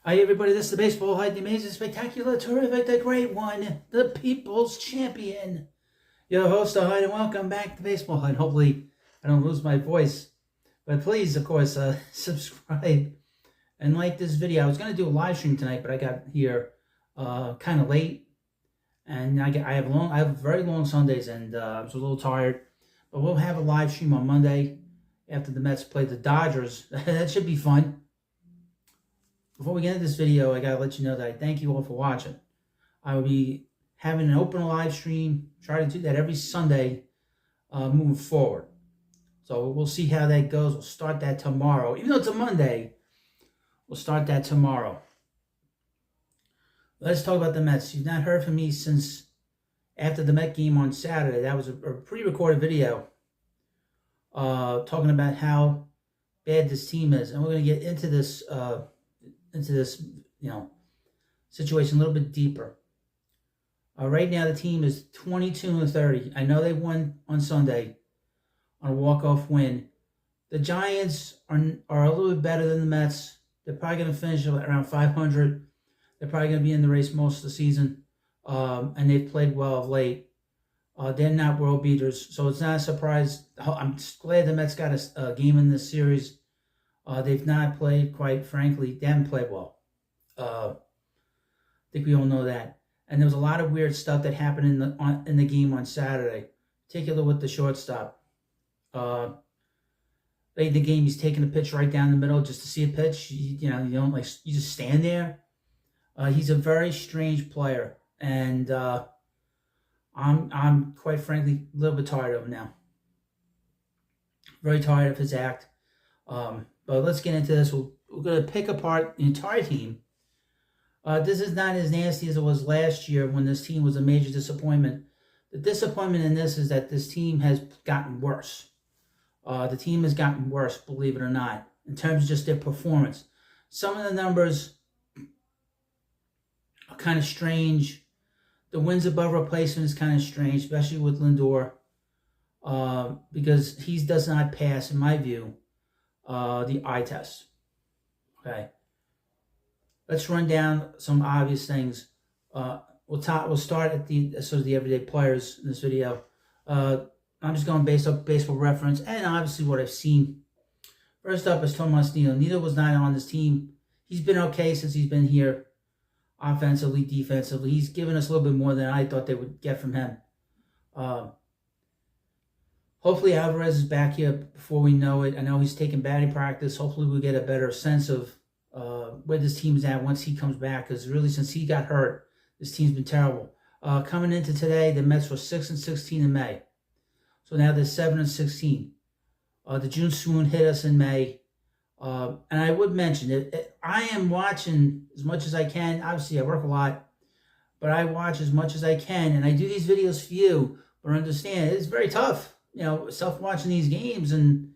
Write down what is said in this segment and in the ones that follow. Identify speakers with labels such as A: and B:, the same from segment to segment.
A: Hi everybody, this is the Baseball Hide, the amazing, spectacular, terrific, the great one, the People's Champion. Your host, Hide, and welcome back to Baseball Hide. Hopefully I don't lose my voice. But please, of course, subscribe and like this video. I was going to do a live stream tonight, but I got here kind of late. And I have very long Sundays, and I was a little tired. But we'll have a live stream on Monday after the Mets play the Dodgers. That should be fun. Before we get into this video, I gotta let you know that I thank you all for watching. I will be having an open live stream. Try to do that every Sunday moving forward. So we'll see how that goes. We'll start that tomorrow. Even though it's a Monday, we'll start that tomorrow. Let's talk about the Mets. You've not heard from me since after the Met game on Saturday. That was a pre-recorded video talking about how bad this team is. And we're going to get into this situation a little bit deeper. Right now, the team is 22-30. I know they won on Sunday on a walk-off win. The Giants are a little bit better than the Mets. They're probably going to finish around 500. They're probably going to be in the race most of the season, and they've played well of late. They're not world beaters, so it's not a surprise. I'm glad the Mets got a game in this series. They've not played, quite frankly, they haven't played well. I think we all know that. And there was a lot of weird stuff that happened in the game on Saturday, particularly with the shortstop. Late in the game, he's taking a pitch right down the middle just to see a pitch. You just stand there. He's a very strange player, and I'm quite frankly a little bit tired of him now. Very tired of his act. But let's get into this. We're going to pick apart the entire team. This is not as nasty as it was last year when this team was a major disappointment. The disappointment in this is that this team has gotten worse. The team has gotten worse, believe it or not, in terms of just their performance. Some of the numbers are kind of strange. The wins above replacement is kind of strange, especially with Lindor, because he does not pass, in my view, the eye test. Okay. Let's run down some obvious things. We'll start at the everyday players in this video. I'm just going based off baseball reference and obviously what I've seen. First up is Tomas Nido. Nido was not on this team. He's been okay since he's been here, offensively, defensively. He's given us a little bit more than I thought they would get from him. Hopefully Alvarez is back here before we know it. I know he's taking batting practice. Hopefully we'll get a better sense of where this team's at once he comes back, because really since he got hurt, this team's been terrible. Coming into today, the Mets were 6-16 in May. So now they're 7-16. The June swoon hit us in May. And I would mention it. I am watching as much as I can. Obviously, I work a lot, but I watch as much as I can. And I do these videos for you, but understand it's very tough. Self-watching these games and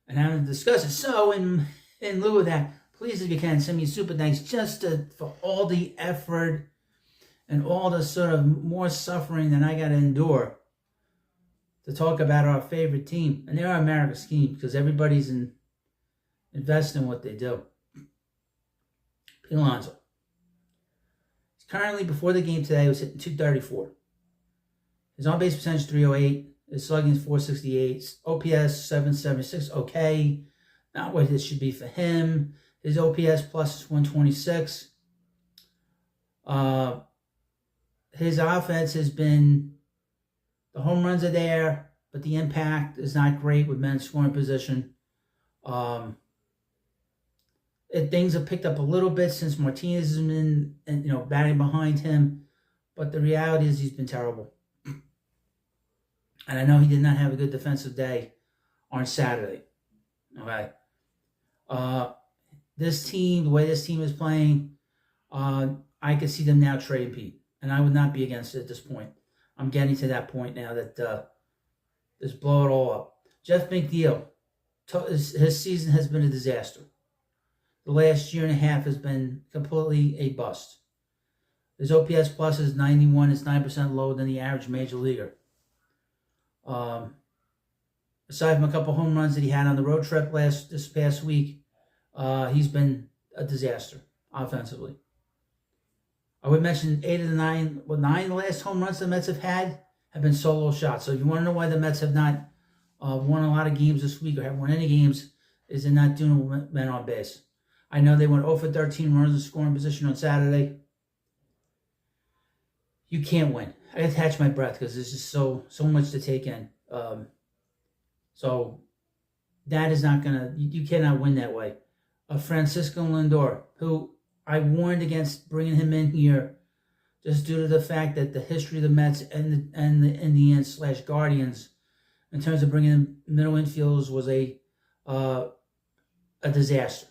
A: having to discuss it. So in lieu of that, please, if you can, send me a super thanks just for all the effort and all the sort of more suffering that I got to endure to talk about our favorite team. And they are America's team because everybody's investing in what they do. Pete Alonso. He's currently, before the game today, was hitting .234. His on-base percentage 308. His slugging is 468. OPS 776. Okay. Not what this should be for him. His OPS plus is 126. His offense has been, the home runs are there, but the impact is not great with men in scoring position. Things have picked up a little bit since Martinez has been, batting behind him, but the reality is he's been terrible. And I know he did not have a good defensive day on Saturday. Okay. This team, the way this team is playing, I could see them now trading Pete. And I would not be against it at this point. I'm getting to that point now that just blow it all up. Jeff McNeil, his season has been a disaster. The last year and a half has been completely a bust. His OPS plus is 91. It's 9% lower than the average major leaguer. Aside from a couple home runs that he had on the road trip this past week, he's been a disaster. offensively. I would mention 9 of the last home runs the Mets have been solo shots. So if you want to know why the Mets have not won a lot of games this week or haven't won any games, is they're not doing men on base. I know they went 0 for 13 runners in scoring position on Saturday. You can't win. I gotta catch my breath because there's just so much to take in. So that is not gonna. You cannot win that way. Francisco Lindor, who I warned against bringing him in here, just due to the fact that the history of the Mets and the Indians / Guardians, in terms of bringing in middle infielders, was a disaster.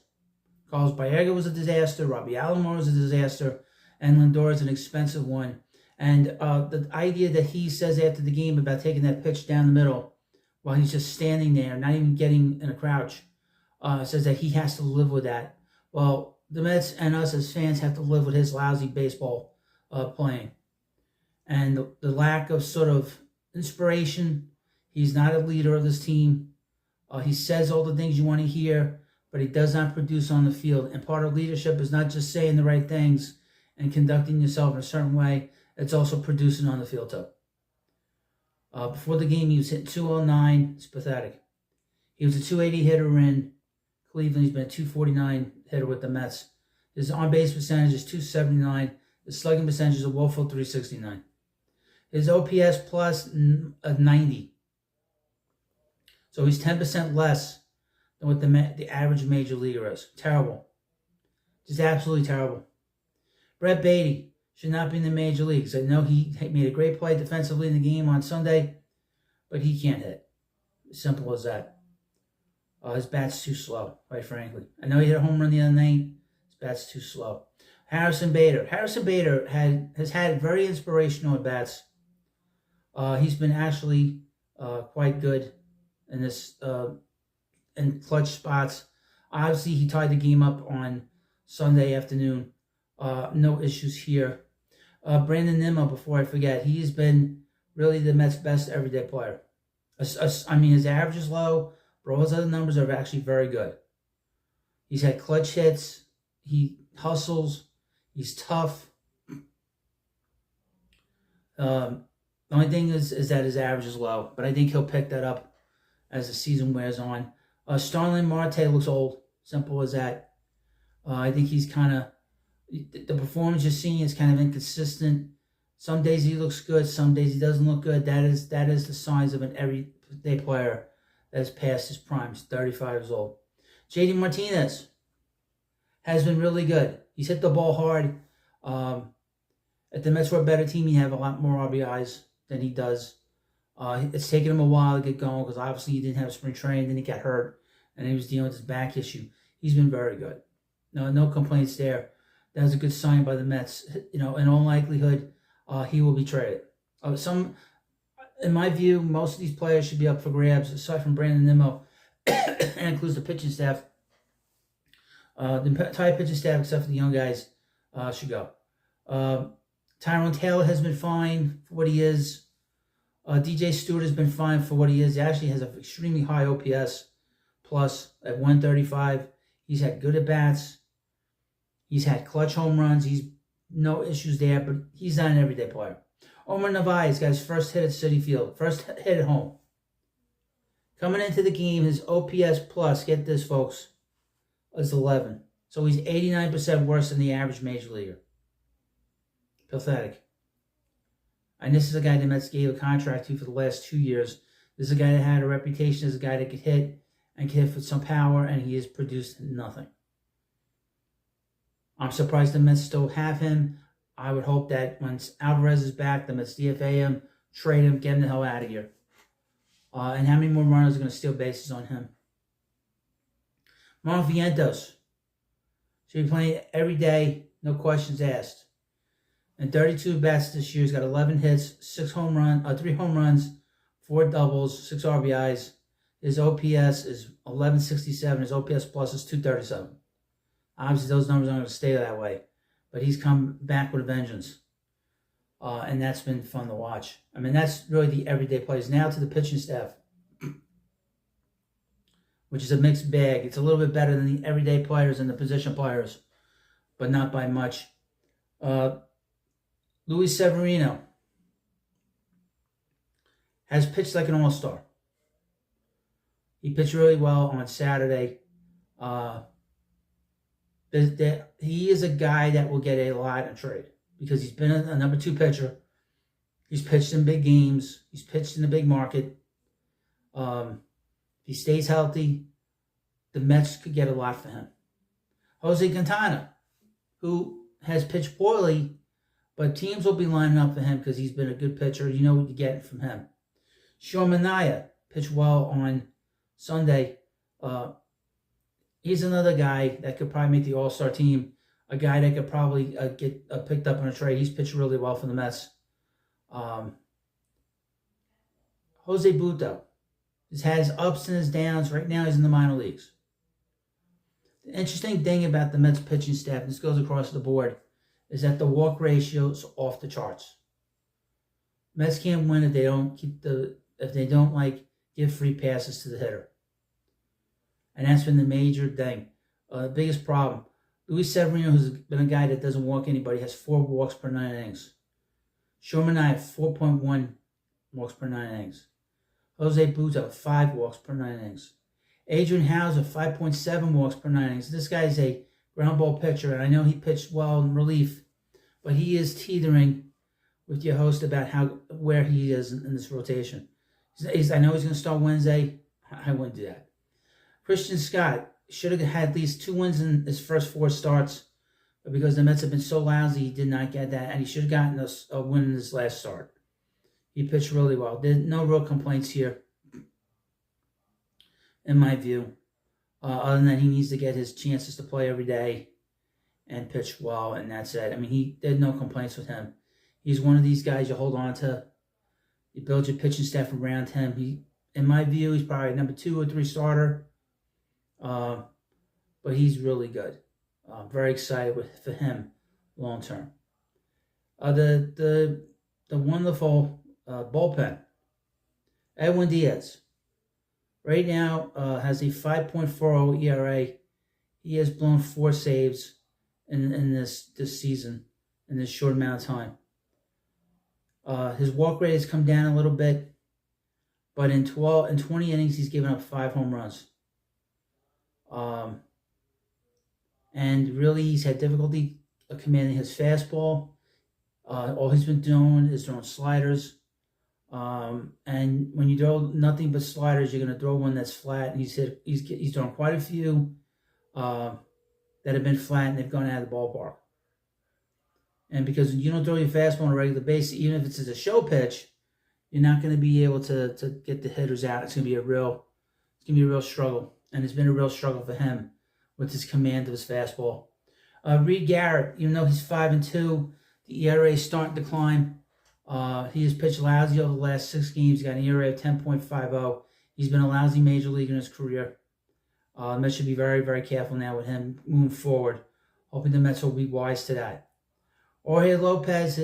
A: Carlos Baerga was a disaster. Robbie Alomar was a disaster, and Lindor is an expensive one. And the idea that he says after the game about taking that pitch down the middle while he's just standing there, not even getting in a crouch, says that he has to live with that. Well, the Mets and us as fans have to live with his lousy baseball playing. And the lack of sort of inspiration. He's not a leader of this team. He says all the things you want to hear, but he does not produce on the field. And part of leadership is not just saying the right things and conducting yourself in a certain way. It's also producing on the field too. Before the game, he was hitting 209. It's pathetic. He was a 280 hitter in Cleveland. He's been a 249 hitter with the Mets. His on-base percentage is 279. His slugging percentage is a woeful 369. His OPS plus a 90. So he's 10% less than what the average major leaguer is. Terrible. Just absolutely terrible. Brett Beatty should not be in the major leagues. I know he made a great play defensively in the game on Sunday, but he can't hit. Simple as that. His bat's too slow, quite frankly. I know he hit a home run the other night. His bat's too slow. Harrison Bader. Harrison Bader has had very inspirational at bats. He's been actually quite good in this in clutch spots. Obviously, he tied the game up on Sunday afternoon. No issues here. Brandon Nimmo, before I forget, he's been really the Mets' best everyday player. I mean, his average is low, but all his other numbers are actually very good. He's had clutch hits. He hustles. He's tough. The only thing is that his average is low, but I think he'll pick that up as the season wears on. Starling Marte looks old. Simple as that. I think he's kind of... The performance you're seeing is kind of inconsistent. Some days he looks good. Some days he doesn't look good. That is the signs of an everyday player that has passed his prime. He's 35 years old. JD Martinez has been really good. He's hit the ball hard. If the Mets were a better team, he'd have a lot more RBIs than he does. It's taken him a while to get going because obviously he didn't have spring training. Then he got hurt, and he was dealing with his back issue. He's been very good. No complaints there. That was a good sign by the Mets. In all likelihood, he will be traded. In my view, most of these players should be up for grabs, aside from Brandon Nimmo, and includes the pitching staff. The entire pitching staff, except for the young guys, should go. Tyrone Taylor has been fine for what he is. DJ Stewart has been fine for what he is. He actually has an extremely high OPS plus at 135. He's had good at-bats. He's had clutch home runs. He's no issues there, but he's not an everyday player. Omar Narvaez got his first hit at Citi Field. First hit at home. Coming into the game, his OPS plus, get this, folks, is 11. So he's 89% worse than the average major leaguer. Pathetic. And this is a guy the Mets gave a contract to for the last 2 years. This is a guy that had a reputation as a guy that could hit and could hit with some power, and he has produced nothing. I'm surprised the Mets still have him. I would hope that once Alvarez is back, the Mets DFA him, trade him, get him the hell out of here. And how many more runners are going to steal bases on him? Mark Vientos should be playing every day, no questions asked. And 32 bats this year. He's got 11 hits, 3 home runs, 4 doubles, 6 RBIs. His OPS is 1167. His OPS plus is 237. Obviously, those numbers aren't going to stay that way. But he's come back with a vengeance. And that's been fun to watch. I mean, that's really the everyday players. Now to the pitching staff, which is a mixed bag. It's a little bit better than the everyday players and the position players. but not by much. Luis Severino has pitched like an all-star. He pitched really well on Saturday. He is a guy that will get a lot of trade because he's been a number 2 pitcher. He's pitched in big games. He's pitched in a big market. If he stays healthy, the Mets could get a lot for him. Jose Quintana, who has pitched poorly, but teams will be lining up for him because he's been a good pitcher. You know what you get from him. Sean Manaea pitched well on Sunday. He's another guy that could probably make the All-Star team. A guy that could probably get picked up on a trade. He's pitched really well for the Mets. Jose Butto. He's had his ups and his downs. Right now he's in the minor leagues. The interesting thing about the Mets pitching staff, and this goes across the board, is that the walk ratio is off the charts. Mets can't win if they don't give free passes to the hitter. And that's been the major thing. The biggest problem. Luis Severino, who's been a guy that doesn't walk anybody, has 4 walks per 9 innings. Sean Manaea, 4.1 walks per 9 innings. Jose Butto, 5 walks per 9 innings. Adrian Hauser, 5.7 walks per 9 innings. This guy's a ground ball pitcher, and I know he pitched well in relief, but he is teetering with your host about where he is in this rotation. I know he's going to start Wednesday. I wouldn't do that. Christian Scott should have had at least 2 wins in his first 4 starts, but because the Mets have been so lousy, he did not get that, and he should have gotten a win in his last start. He pitched really well. There's no real complaints here, in my view, other than that he needs to get his chances to play every day and pitch well, and that's it. I mean, there's no complaints with him. He's one of these guys you hold on to. You build your pitching staff around him. In my view, he's probably number 2 or 3 starter, but he's really good. I'm very excited for him long term. The wonderful bullpen. Edwin Diaz right now has a 5.40 ERA. He has blown 4 saves in this season in this short amount of time. His walk rate has come down a little bit, but in 20 innings he's given up 5 home runs. And really he's had difficulty commanding his fastball. All he's been doing is throwing sliders. And when you throw nothing but sliders, you're going to throw one that's flat. And he's thrown quite a few that have been flat and they've gone out of the ballpark. And because you don't throw your fastball on a regular basis, even if it's a show pitch, you're not going to be able to get the hitters out. It's going to be a real struggle, and it's been a real struggle for him with his command of his fastball. Reed Garrett, even though he's 5-2, the ERA is starting to climb. He has pitched lousy over the last 6 games. He's got an ERA of 10.50. He's been a lousy major leaguer in his career. The Mets should be very, very careful now with him moving forward. Hoping the Mets will be wise to that. Jorge Lopez,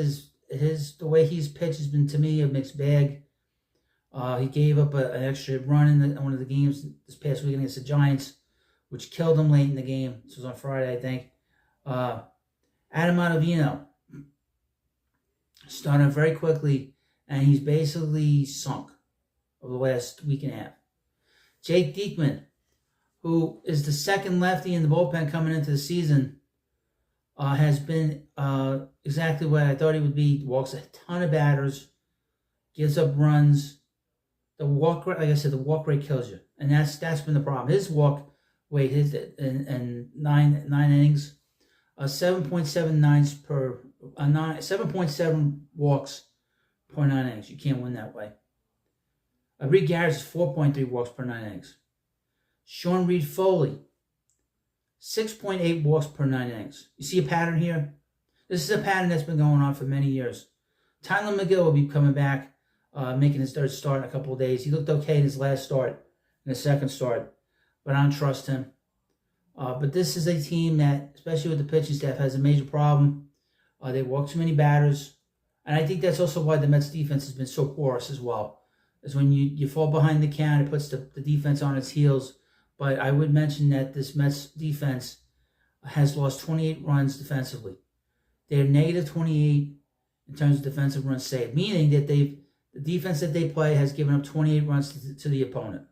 A: the way he's pitched has been, to me, a mixed bag. He gave up an extra run in one of the games this past week against the Giants, which killed him late in the game. This was on Friday, I think. Adam Ottavino started very quickly, and he's basically sunk over the last week and a half. Jake Diekman, who is the second lefty in the bullpen coming into the season, has been exactly what I thought he would be. Walks a ton of batters, gives up runs. The walk rate, like I said, the walk rate kills you, and that's been the problem. His walk rate in nine innings, 7.7 walks per 9 innings. You can't win that way. Reed Garrett's 4.3 walks per 9 innings. Sean Reed Foley, 6.8 walks per 9 innings. You see a pattern here? This is a pattern that's been going on for many years. Tyler McGill will be coming back, making his 3rd start in a couple of days. He looked okay in his last start, in his 2nd start, but I don't trust him. But this is a team that, especially with the pitching staff, has a major problem. They walk too many batters, and I think that's also why the Mets defense has been so porous as well. Is when you fall behind the count, it puts the defense on its heels. But I would mention that this Mets defense has lost 28 runs defensively. They're negative 28 in terms of defensive runs saved, meaning that the defense that they play has given up 28 runs to the opponent.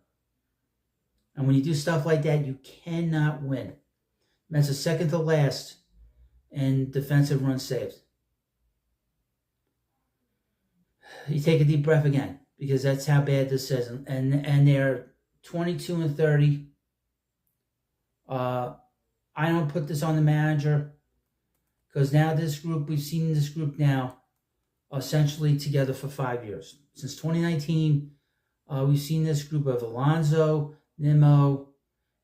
A: And when you do stuff like that, you cannot win. Mets are second to last in defensive runs saved. You take a deep breath again, because that's how bad this is. And they're 22-30. I don't put this on the manager, because now this group, we've seen this group now essentially together for 5 years. Since 2019, we've seen this group of Alonso, Nimmo,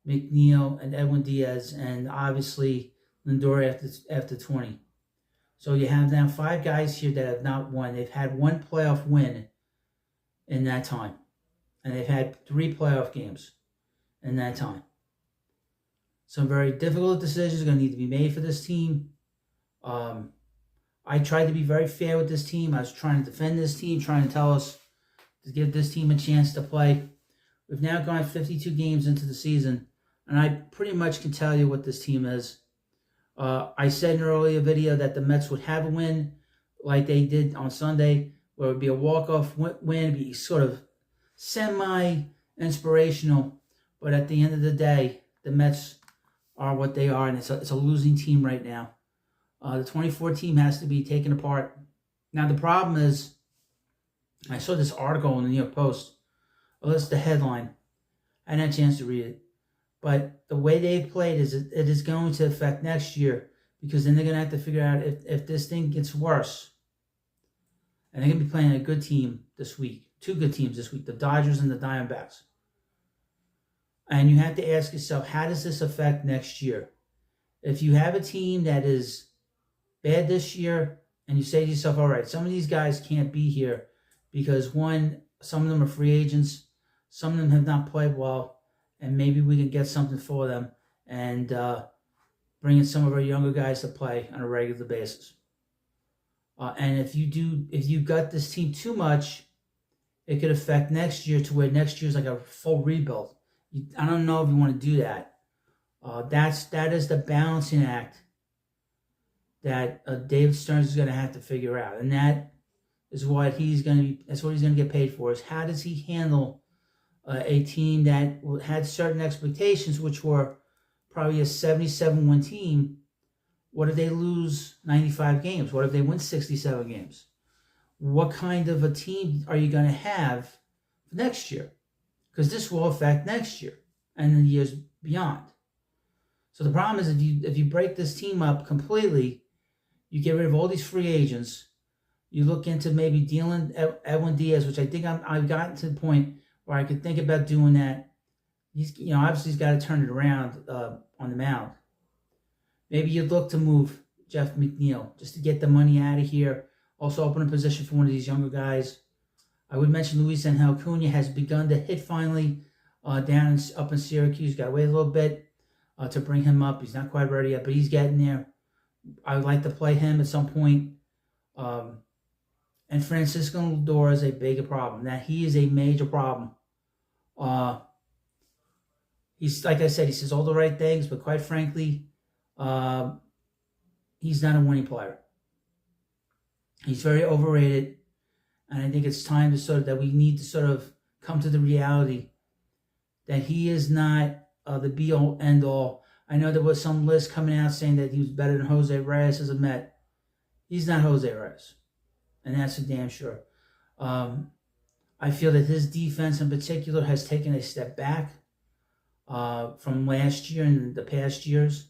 A: McNeil, and Edwin Diaz, and obviously Lindor after 20. So you have now 5 guys here that have not won. They've had 1 playoff win in that time. And they've had 3 playoff games in that time. Some very difficult decisions are going to need to be made for this team. I tried to be very fair with this team. I was trying to defend this team, trying to tell us to give this team a chance to play. We've now gone 52 games into the season, and I pretty much can tell you what this team is. I said in an earlier video that the Mets would have a win like they did on Sunday, where it would be a walk-off win, be sort of semi-inspirational, but at the end of the day, the Mets are what they are, and it's a losing team right now. The 24 team has to be taken apart. Now, the problem is, I saw this article in the New York Post. Well, that's the headline. I hadn't had a chance to read it. But the way they've played it is going to affect next year, because then they're going to have to figure out if this thing gets worse. And they're going to be playing a good team this week. 2 good teams this week, the Dodgers and the Diamondbacks. And you have to ask yourself, how does this affect next year? If you have a team that is bad this year, and you say to yourself, all right, some of these guys can't be here because, one, some of them are free agents, some of them have not played well, and maybe we can get something for them and bring in some of our younger guys to play on a regular basis. And if you gut this team too much, it could affect next year to where next year is like a full rebuild. I don't know if you want to do that. That is the balancing act that David Stearns is going to have to figure out, and that is what that's what he's going to get paid for. Is how does he handle a team that had certain expectations, which were probably a 77-win team. What if they lose 95 games? What if they win 67 games? What kind of a team are you going to have for next year? Because this will affect next year and the years beyond. So the problem is, if you break this team up completely, you get rid of all these free agents. You look into maybe dealing Edwin Diaz, which I think I've gotten to the point where I could think about doing that. Obviously he's got to turn it around on the mound. Maybe you'd look to move Jeff McNeil just to get the money out of here. Also open a position for one of these younger guys. I would mention Luis Angel Acuna has begun to hit finally up in Syracuse. Got to wait a little bit to bring him up. He's not quite ready yet, but he's getting there. I would like to play him at some point. And Francisco Lindor is a bigger problem. Now, he is a major problem. He's, like I said, he says all the right things, but quite frankly, he's not a winning player. He's very overrated, and I think it's time that we need to sort of come to the reality that he is not the be-all, end-all. I know there was some list coming out saying that he was better than Jose Reyes as a Met. He's not Jose Reyes, and that's for damn sure. I feel that his defense in particular has taken a step back from last year and the past years.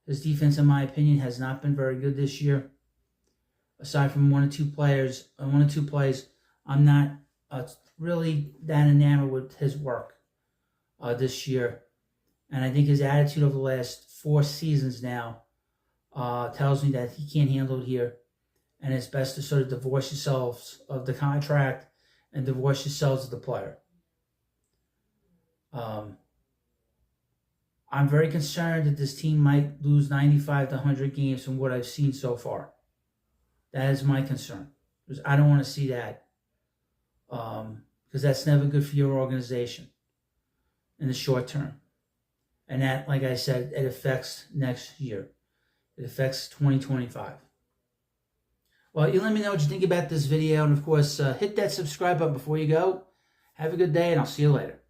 A: His defense, in my opinion, has not been very good this year. Aside from one or two plays, I'm not really that enamored with his work this year. And I think his attitude over the last 4 seasons now tells me that he can't handle it here. And it's best to sort of divorce yourselves of the contract and divorce yourselves of the player. I'm very concerned that this team might lose 95 to 100 games from what I've seen so far. That is my concern. Because I don't want to see that. Because that's never good for your organization in the short term. And that, like I said, it affects next year. It affects 2025. Well, you let me know what you think about this video. And of course, hit that subscribe button before you go. Have a good day, and I'll see you later.